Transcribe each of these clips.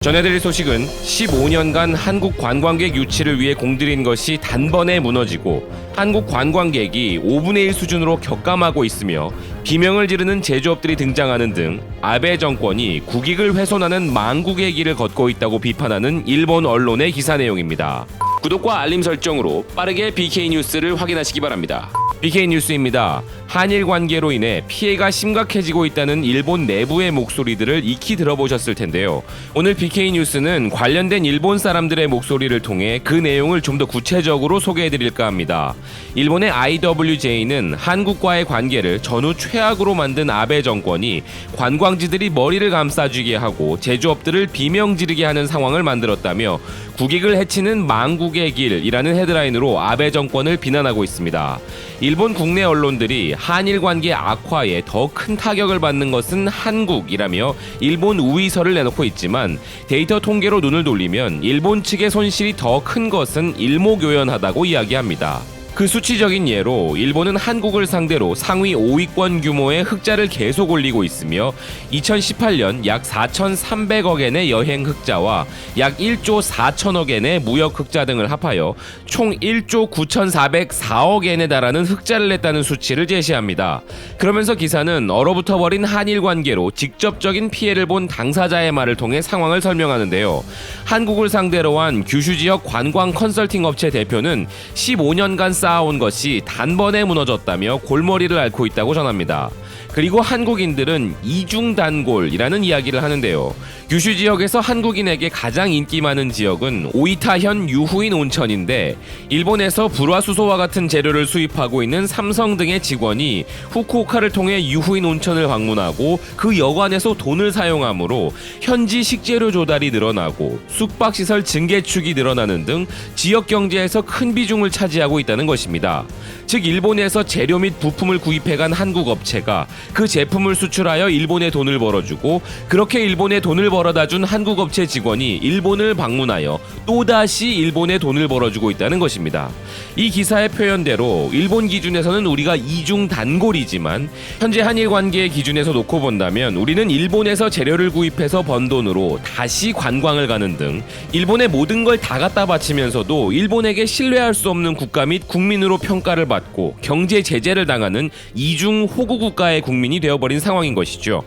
전해드릴 소식은 15년간 한국 관광객 유치를 위해 공들인 것이 단번에 무너지고 한국 관광객이 5분의 1 수준으로 격감하고 있으며 비명을 지르는 제조업들이 등장하는 등 아베 정권이 국익을 훼손하는 망국의 길을 걷고 있다고 비판하는 일본 언론의 기사 내용입니다. 구독과 알림 설정으로 빠르게 BK 뉴스를 확인하시기 바랍니다. BK 뉴스입니다. 한일 관계로 인해 피해가 심각해지고 있다는 일본 내부의 목소리들을 익히 들어보셨을 텐데요. 오늘 BK 뉴스는 관련된 일본 사람들의 목소리를 통해 그 내용을 좀 더 구체적으로 소개해드릴까 합니다. 일본의 IWJ는 한국과의 관계를 전후 최악으로 만든 아베 정권이 관광지들이 머리를 감싸쥐게 하고 제조업들을 비명 지르게 하는 상황을 만들었다며 국익을 해치는 망국의 길이라는 헤드라인으로 아베 정권을 비난하고 있습니다. 일본 국내 언론들이 한일 관계 악화에 더 큰 타격을 받는 것은 한국이라며 일본 우위설을 내놓고 있지만 데이터 통계로 눈을 돌리면 일본 측의 손실이 더 큰 것은 일목요연하다고 이야기합니다. 그 수치적인 예로 일본은 한국을 상대로 상위 5위권 규모의 흑자를 계속 올리고 있으며 2018년 약 4,300억엔의 여행 흑자와 약 1조 4천억엔의 무역 흑자 등을 합하여 총 1조 9,404억엔에 달하는 흑자를 냈다는 수치를 제시합니다. 그러면서 기사는 얼어붙어버린 한일 관계로 직접적인 피해를 본 당사자의 말을 통해 상황을 설명하는데요. 한국을 상대로 한 규슈 지역 관광 컨설팅 업체 대표는 15년간 쌓아온 것이 단번에 무너졌다며 골머리를 앓고 있다고 전합니다. 그리고 한국인들은 이중단골이라는 이야기를 하는데요. 규슈 지역에서 한국인에게 가장 인기 많은 지역은 오이타현 유후인 온천인데 일본에서 불화수소와 같은 재료를 수입하고 있는 삼성 등의 직원이 후쿠오카를 통해 유후인 온천을 방문하고 그 여관에서 돈을 사용하므로 현지 식재료 조달이 늘어나고 숙박시설 증개축이 늘어나는 등 지역 경제에서 큰 비중을 차지하고 있다는 것입니다. 즉 일본에서 재료 및 부품을 구입해간 한국 업체가 그 제품을 수출하여 일본에 돈을 벌어주고 그렇게 일본에 돈을 벌어다 준 한국 업체 직원이 일본을 방문하여 또다시 일본에 돈을 벌어주고 있다는 것입니다. 이 기사의 표현대로 일본 기준에서는 우리가 이중 단골이지만 현재 한일 관계의 기준에서 놓고 본다면 우리는 일본에서 재료를 구입해서 번 돈으로 다시 관광을 가는 등 일본의 모든 걸 다 갖다 바치면서도 일본에게 신뢰할 수 없는 국가 및 국민으로 평가를 받고 경제 제재를 당하는 이중 호구 국가의 국민이 되어버린 상황인 것이죠.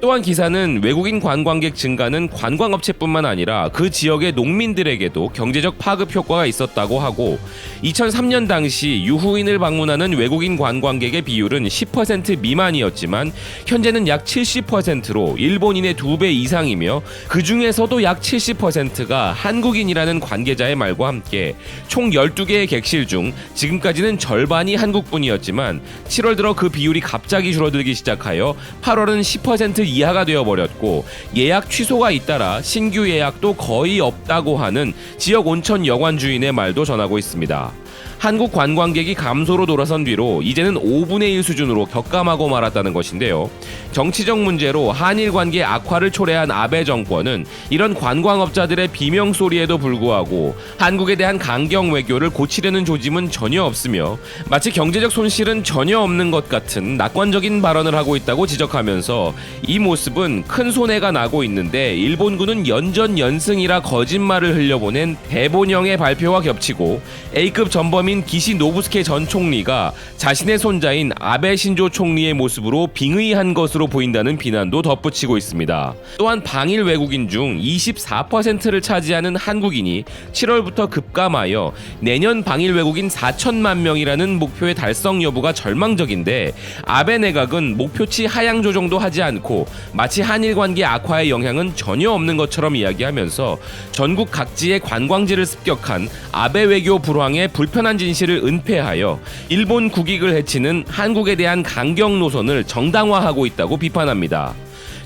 또한 기사는 외국인 관광객 증가는 관광업체뿐만 아니라 그 지역의 농민들에게도 경제적 파급 효과가 있었다고 하고 2003년 당시 유후인을 방문하는 외국인 관광객의 비율은 10% 미만이었지만 현재는 약 70%로 일본인의 2배 이상이며 그 중에서도 약 70%가 한국인이라는 관계자의 말과 함께 총 12개의 객실 중 지금까지는 절반이 한국분이었지만 7월 들어 그 비율이 갑자기 줄어들기 시작하여 8월은 10% 이하가 되어버렸고 예약 취소가 잇따라 신규 예약도 거의 없다고 하는 지역 온천 여관 주인의 말도 전하고 있습니다. 한국 관광객이 감소로 돌아선 뒤로 이제는 5분의 1 수준으로 격감하고 말았다는 것인데요. 정치적 문제로 한일 관계 악화를 초래한 아베 정권은 이런 관광업자들의 비명소리에도 불구하고 한국에 대한 강경 외교를 고치려는 조짐은 전혀 없으며 마치 경제적 손실은 전혀 없는 것 같은 낙관적인 발언을 하고 있다고 지적하면서 이 모습은 큰 손해가 나고 있는데 일본군은 연전연승이라 거짓말을 흘려보낸 대본영의 발표와 겹치고 A급 전범인 기시 노부스케 전 총리가 자신의 손자인 아베 신조 총리의 모습으로 빙의한 것으로 보인다는 비난도 덧붙이고 있습니다. 또한 방일 외국인 중 24%를 차지하는 한국인이 7월부터 급감하여 내년 방일 외국인 4천만 명이라는 목표의 달성 여부가 절망적인데 아베 내각은 목표치 하향 조정도 하지 않고 마치 한일 관계 악화의 영향은 전혀 없는 것처럼 이야기하면서 전국 각지의 관광지를 습격한 아베 외교 불황의 불편한 진실을 은폐하여 일본 국익을 해치는 한국에 대한 강경 노선을 정당화하고 있다고 비판합니다.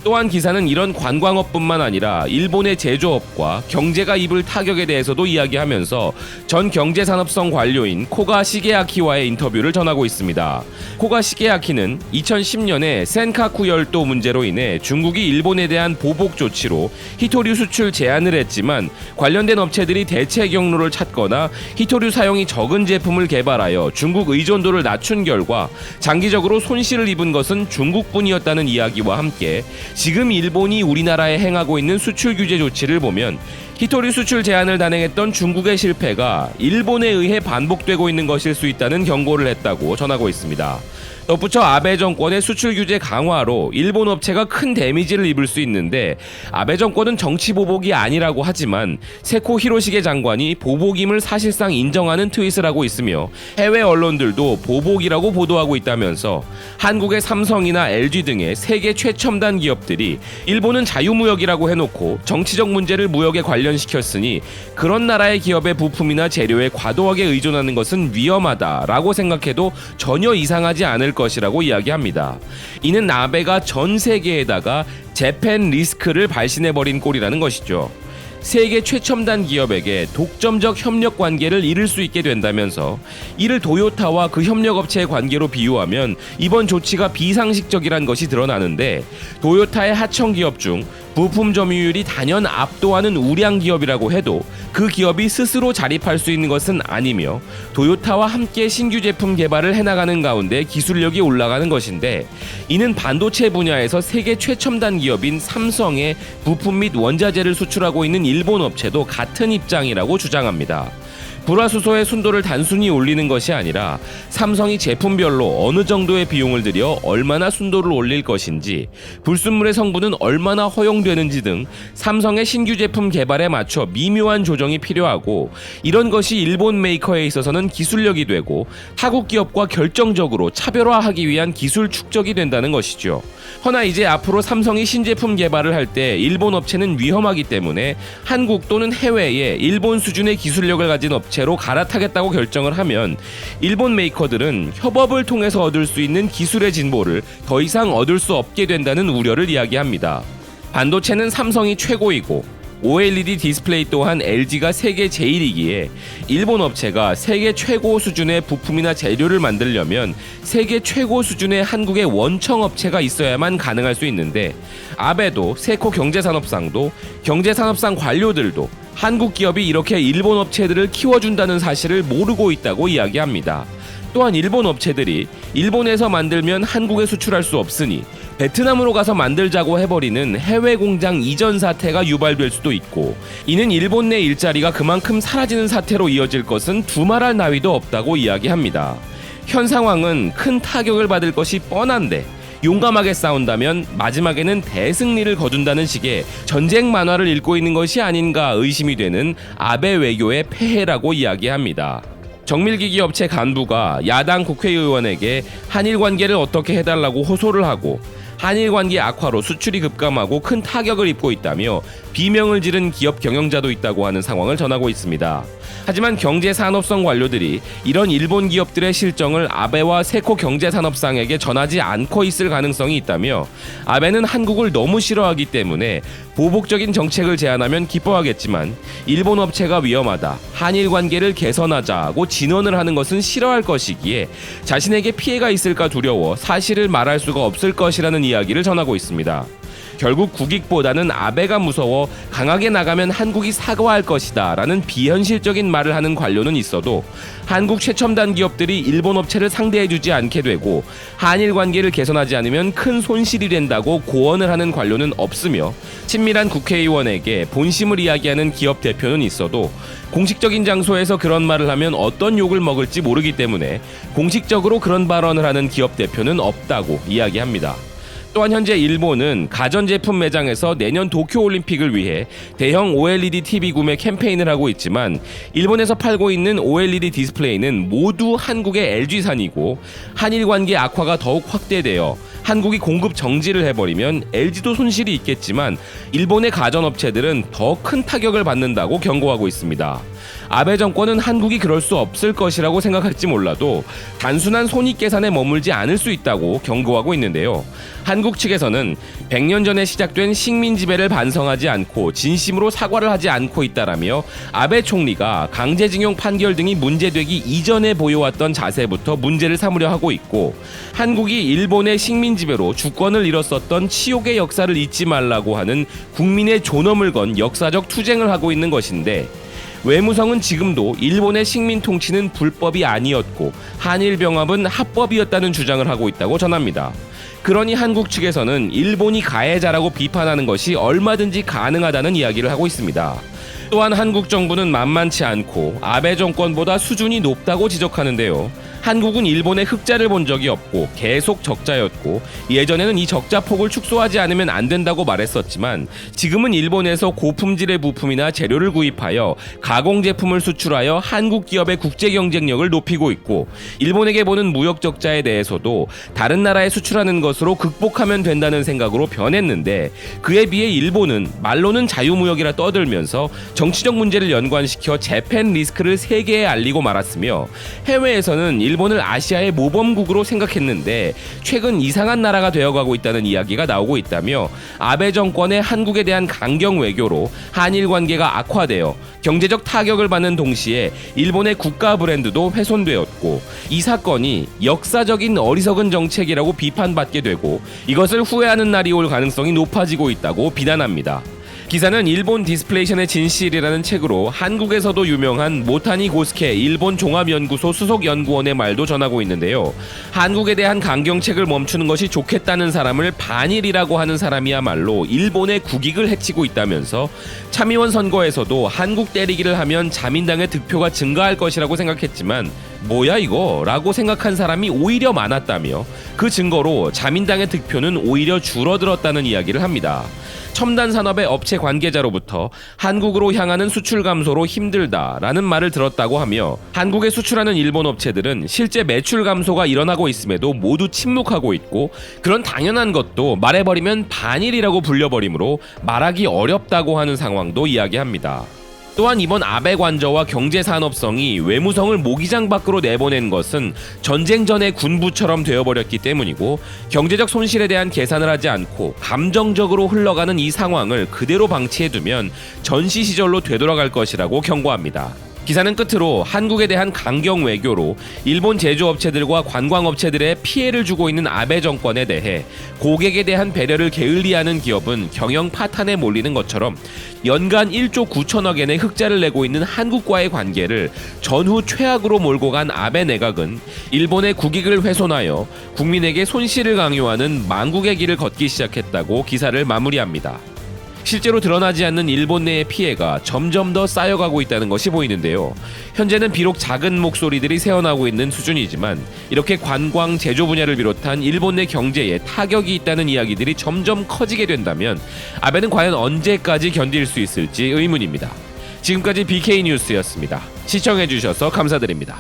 또한 기사는 이런 관광업뿐만 아니라 일본의 제조업과 경제가 입을 타격에 대해서도 이야기하면서 전 경제산업성 관료인 코가 시게아키와의 인터뷰를 전하고 있습니다. 코가 시게아키는 2010년에 센카쿠 열도 문제로 인해 중국이 일본에 대한 보복 조치로 히토류 수출 제한을 했지만 관련된 업체들이 대체 경로를 찾거나 히토류 사용이 적은 제품을 개발하여 중국 의존도를 낮춘 결과 장기적으로 손실을 입은 것은 중국뿐이었다는 이야기와 함께 지금 일본이 우리나라에 행하고 있는 수출 규제 조치를 보면 히토리 수출 제한을 단행했던 중국의 실패가 일본에 의해 반복되고 있는 것일 수 있다는 경고를 했다고 전하고 있습니다. 덧붙여 아베 정권의 수출 규제 강화로 일본 업체가 큰 데미지를 입을 수 있는데, 아베 정권은 정치 보복이 아니라고 하지만 세코 히로시게 장관이 보복임을 사실상 인정하는 트윗을 하고 있으며 해외 언론들도 보복이라고 보도하고 있다면서 한국의 삼성이나 LG 등의 세계 최첨단 기업들이 일본은 자유무역이라고 해놓고 정치적 문제를 무역에 관련시켰으니 그런 나라의 기업의 부품이나 재료에 과도하게 의존하는 것은 위험하다라고 생각해도 전혀 이상하지 않을 것이라고 이야기합니다. 이는 아베가 전 세계에다가 재팬 리스크를 발신해버린 꼴이라는 것이죠. 세계 최첨단 기업에게 독점적 협력 관계를 이룰 수 있게 된다면서 이를 도요타와 그 협력업체의 관계로 비유하면 이번 조치가 비상식적이란 것이 드러나는데, 도요타의 하청 기업 중 부품 점유율이 단연 압도하는 우량 기업이라고 해도 그 기업이 스스로 자립할 수 있는 것은 아니며 도요타와 함께 신규 제품 개발을 해나가는 가운데 기술력이 올라가는 것인데, 이는 반도체 분야에서 세계 최첨단 기업인 삼성의 부품 및 원자재를 수출하고 있는 일본 업체도 같은 입장이라고 주장합니다. 불화수소의 순도를 단순히 올리는 것이 아니라 삼성이 제품별로 어느 정도의 비용을 들여 얼마나 순도를 올릴 것인지, 불순물의 성분은 얼마나 허용되는지 등 삼성의 신규 제품 개발에 맞춰 미묘한 조정이 필요하고, 이런 것이 일본 메이커에 있어서는 기술력이 되고 타국 기업과 결정적으로 차별화하기 위한 기술 축적이 된다는 것이죠. 허나 이제 앞으로 삼성이 신제품 개발을 할 때 일본 업체는 위험하기 때문에 한국 또는 해외에 일본 수준의 기술력을 가진 업체로 갈아타겠다고 결정을 하면 일본 메이커들은 협업을 통해서 얻을 수 있는 기술의 진보를 더 이상 얻을 수 없게 된다는 우려를 이야기합니다. 반도체는 삼성이 최고이고 OLED 디스플레이 또한 LG가 세계 제일이기에 일본 업체가 세계 최고 수준의 부품이나 재료를 만들려면 세계 최고 수준의 한국의 원청 업체가 있어야만 가능할 수 있는데, 아베도 세코 경제산업상도 경제산업상 관료들도 한국 기업이 이렇게 일본 업체들을 키워준다는 사실을 모르고 있다고 이야기합니다. 또한 일본 업체들이 일본에서 만들면 한국에 수출할 수 없으니 베트남으로 가서 만들자고 해버리는 해외 공장 이전 사태가 유발될 수도 있고, 이는 일본 내 일자리가 그만큼 사라지는 사태로 이어질 것은 두말할 나위도 없다고 이야기합니다. 현 상황은 큰 타격을 받을 것이 뻔한데 용감하게 싸운다면 마지막에는 대승리를 거둔다는 식의 전쟁 만화를 읽고 있는 것이 아닌가 의심이 되는 아베 외교의 폐해라고 이야기합니다. 정밀기기 업체 간부가 야당 국회의원에게 한일 관계를 어떻게 해달라고 호소를 하고 한일 관계 악화로 수출이 급감하고 큰 타격을 입고 있다며 비명을 지른 기업 경영자도 있다고 하는 상황을 전하고 있습니다. 하지만 경제산업성 관료들이 이런 일본 기업들의 실정을 아베와 세코 경제산업상에게 전하지 않고 있을 가능성이 있다며, 아베는 한국을 너무 싫어하기 때문에 보복적인 정책을 제안하면 기뻐하겠지만 일본 업체가 위험하다, 한일 관계를 개선하자고 진언을 하는 것은 싫어할 것이기에 자신에게 피해가 있을까 두려워 사실을 말할 수가 없을 것이라는 이야기를 전하고 있습니다. 결국 국익보다는 아베가 무서워 강하게 나가면 한국이 사과할 것이다 라는 비현실적인 말을 하는 관료는 있어도, 한국 최첨단 기업들이 일본 업체를 상대해주지 않게 되고 한일 관계를 개선하지 않으면 큰 손실이 된다고 고언을 하는 관료는 없으며, 친밀한 국회의원에게 본심을 이야기하는 기업 대표는 있어도 공식적인 장소에서 그런 말을 하면 어떤 욕을 먹을지 모르기 때문에 공식적으로 그런 발언을 하는 기업 대표는 없다고 이야기합니다. 또한 현재 일본은 가전제품 매장에서 내년 도쿄올림픽을 위해 대형 OLED TV 구매 캠페인을 하고 있지만, 일본에서 팔고 있는 OLED 디스플레이는 모두 한국의 LG산이고 한일 관계 악화가 더욱 확대되어 한국이 공급 정지를 해버리면 LG도 손실이 있겠지만 일본의 가전업체들은 더 큰 타격을 받는다고 경고하고 있습니다. 아베 정권은 한국이 그럴 수 없을 것이라고 생각할지 몰라도 단순한 손익계산에 머물지 않을 수 있다고 경고하고 있는데요. 한국 측에서는 100년 전에 시작된 식민 지배를 반성하지 않고 진심으로 사과를 하지 않고 있다라며 아베 총리가 강제징용 판결 등이 문제되기 이전에 보여왔던 자세부터 문제를 삼으려 하고 있고, 한국이 일본의 식민 지배로 주권을 잃었었던 치욕의 역사를 잊지 말라고 하는 국민의 존엄을 건 역사적 투쟁을 하고 있는 것인데, 외무성은 지금도 일본의 식민 통치는 불법이 아니었고 한일 병합은 합법이었다는 주장을 하고 있다고 전합니다. 그러니 한국 측에서는 일본이 가해자라고 비판하는 것이 얼마든지 가능하다는 이야기를 하고 있습니다. 또한 한국 정부는 만만치 않고 아베 정권보다 수준이 높다고 지적하는데요. 한국은 일본의 흑자를 본 적이 없고 계속 적자였고 예전에는 이 적자 폭을 축소하지 않으면 안 된다고 말했었지만 지금은 일본에서 고품질의 부품이나 재료를 구입하여 가공 제품을 수출하여 한국 기업의 국제 경쟁력을 높이고 있고 일본에게 보는 무역 적자에 대해서도 다른 나라에 수출하는 것으로 극복하면 된다는 생각으로 변했는데 그에 비해 일본은 말로는 자유무역이라 떠들면서 정치적 문제를 연관시켜 재팬 리스크를 세계에 알리고 말았으며 해외에서는 일본을 아시아의 모범국으로 생각했는데 최근 이상한 나라가 되어가고 있다는 이야기가 나오고 있다며 아베 정권의 한국에 대한 강경 외교로 한일 관계가 악화되어 경제적 타격을 받는 동시에 일본의 국가 브랜드도 훼손되었고 이 사건이 역사적인 어리석은 정책이라고 비판받게 되고 이것을 후회하는 날이 올 가능성이 높아지고 있다고 비난합니다. 기사는 일본 디스플레이션의 진실이라는 책으로 한국에서도 유명한 모타니 고스케 일본 종합연구소 수석연구원의 말도 전하고 있는데요. 한국에 대한 강경책을 멈추는 것이 좋겠다는 사람을 반일이라고 하는 사람이야말로 일본의 국익을 해치고 있다면서 참의원 선거에서도 한국 때리기를 하면 자민당의 득표가 증가할 것이라고 생각했지만 뭐야 이거? 라고 생각한 사람이 오히려 많았다며 그 증거로 자민당의 득표는 오히려 줄어들었다는 이야기를 합니다. 첨단 산업의 업체 관계자로부터 한국으로 향하는 수출 감소로 힘들다라는 말을 들었다고 하며 한국에 수출하는 일본 업체들은 실제 매출 감소가 일어나고 있음에도 모두 침묵하고 있고 그런 당연한 것도 말해버리면 반일이라고 불려버리므로 말하기 어렵다고 하는 상황도 이야기합니다. 또한 이번 아베 관저와 경제산업성이 외무성을 모기장 밖으로 내보낸 것은 전쟁 전의 군부처럼 되어버렸기 때문이고 경제적 손실에 대한 계산을 하지 않고 감정적으로 흘러가는 이 상황을 그대로 방치해두면 전시 시절로 되돌아갈 것이라고 경고합니다. 기사는 끝으로 한국에 대한 강경 외교로 일본 제조업체들과 관광업체들의 피해를 주고 있는 아베 정권에 대해 고객에 대한 배려를 게을리하는 기업은 경영 파탄에 몰리는 것처럼 연간 1조 9천억 엔의 흑자를 내고 있는 한국과의 관계를 전후 최악으로 몰고 간 아베 내각은 일본의 국익을 훼손하여 국민에게 손실을 강요하는 망국의 길을 걷기 시작했다고 기사를 마무리합니다. 실제로 드러나지 않는 일본 내의 피해가 점점 더 쌓여가고 있다는 것이 보이는데요. 현재는 비록 작은 목소리들이 새어나오고 있는 수준이지만 이렇게 관광, 제조 분야를 비롯한 일본 내 경제에 타격이 있다는 이야기들이 점점 커지게 된다면 아베는 과연 언제까지 견딜 수 있을지 의문입니다. 지금까지 BK뉴스였습니다. 시청해주셔서 감사드립니다.